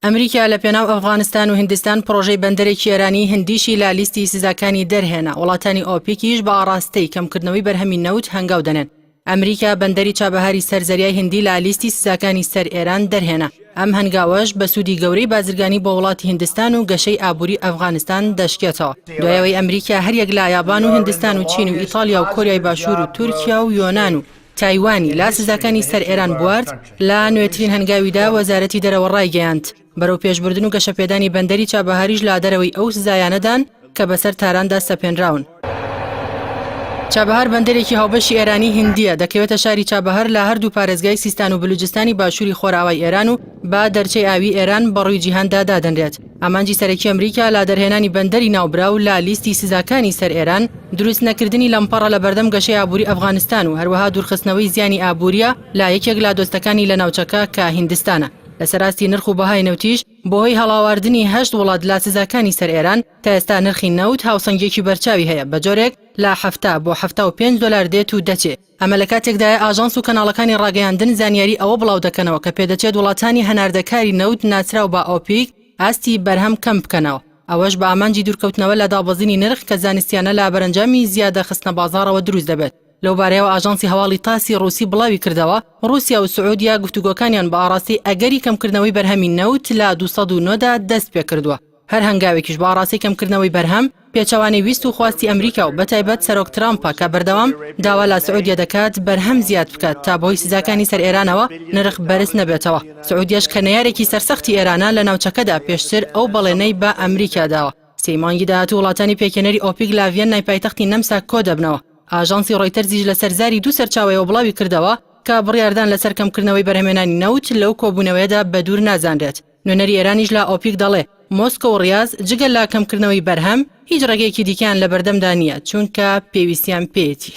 ئەمریکا لە پێناو ئەفغانستان و هیندستان پرۆژەی بەندەرێکی ئێرانی هەندیشی لە لیستی سزاکانی دەرهێنا. وڵاتانی ئۆپیکیش بە ئاڕاستەی کەمکردنەوەی بەرهەمی نەوت هەنگاو دەنێن. ئەمریکا بەندەری چابەهاری سەرزەریای هندی لە لیستی سزاکانی سەر ئێران دەرهێنا. ئەم هەنگاوەش بە سوودی گەورەی بازرگانی بۆ وڵاتی هیندستان و گەشەی ئابووری ئەفغانستان دەشکێتەوە. دوایەوەی ئەمریکا هەریەک لە یابان و هیندستان و چین و ئیتالیا و کۆریای باشوور و تورکیا و یۆنان و تایوانی لا سزاکانی سەر ئێران بوارد، لە نوێترین هەنگاویدا وەزارەتی دەرەوە ڕایگەیاند بەرەو پێشبردن و گەشەپێدانی بەندەری چابەهاریش لا دەرەوەی ئەو سزایانەدان کە بەسەر تاراندا سەپێنراون. چابەهار بەندەرێکی هاوبەشی ئێرانی هیندیە، دەکەوێتە شاری چابەهار لە هەردوو پارێزگای سیستان و بلوچستانی باشووری خۆراوای ئێران و با دەرچەی ئاوی ئێران بەڕووی جیهاندا دادەنرێت. ئامانجی سەرەکی ئەمریکا لا دەرهێنانی بەندەری ناوبراو لە لیستی سزاکانی سەر ئێران، دروست نەکردنی لەمپەڕە لە بەردەم گەشەی ئابووری ئەفغانستان و هەروەها دوورخستنەوەی زیانی ئابووریە لە یەکێک لە دۆستەکانی لە ناوچەکە کە هیندستانە. لەسەراستی نرخ و بەهای نەوتیش بۆهۆی هەڵاواردنی 8 وڵات لە سزاکانی سەر ئێران تا ئێستا نرخی نەوت هاوسەنگێکی بەرچاوی هەیە، بە جۆرێک لە 70 بۆ 75 دلار دێت و دەچێت. ئەمە لە کاتێکدایە ئاژانس و کەناڵەکانی ڕاگەیاندن زانیاری ئەوە بڵاو دەکەنەوە کە پێدەچێت وڵاتانی هەناردەکاری نەوت ناچراو بە ئۆپیک ئاستی بەرهەم کەم بکەنەوە. ئەوەش بە ئامانجی دوورکەوتنەوە لە دابەزینی نرخ کە زانستیانە لە بەرەنجامی زیادە خستنە بازاڕەوە دروست دەبێت. لەو بارەیەوە ئاژانسی هەواڵی تاسی ڕووسی بڵاوی کردەوە ڕووسیا و سعودیا گفتوگۆکانیان بە ئاڕاستی ئەگەری کەمکردنەوەی بەرهەمی نەوت لە 209دا دەست پێ کردووە. هەر هەنگاوێکیش بە ئاڕاستی کەمکردنەوەی بەرهەم پێچەوانەی ویست و خواستی ئەمریکا و بەتایبەت سەرۆک ترامپە کە بەردەوام داوا لە سعودیا دەکات بەرهەم زیاد بکات تا بەهۆی سزاکانی سەر ئێرانەوە نرخ بەرز نەبێتەوە. سعودیاش کە نەیارێکی سەرسەختی ئێرانە لە ناوچەکەدا پێشتر ئەو بەڵێنەی بە ئەمریکا داوە. سەیمانگی داهاتوو وڵاتانی پێکێنەری ئۆپیک لە ڤێنای پایتەختی نەمسا کۆ دەبنەوە. ئاژانسی ڕۆیتەرزیش لە سەرزاری دوو سەرچاوەیەوە بڵاوی کردەوە کە بڕیاردان لەسەر کەمکردنەوەی بەرهەمێنانی نەوت لەو کۆبوونەوەیەدا بە دوور نازانرێت. نوێنەری ئێرانیش لە ئۆپیک دەڵێ مۆسکۆ و ڕیاض جگەل لە کەمکردنەوەی بەرهەم هیچ ڕێگەیەکی دیکەیان لە بەردەمدا نییە چونکە پێویستیان پێیەتی.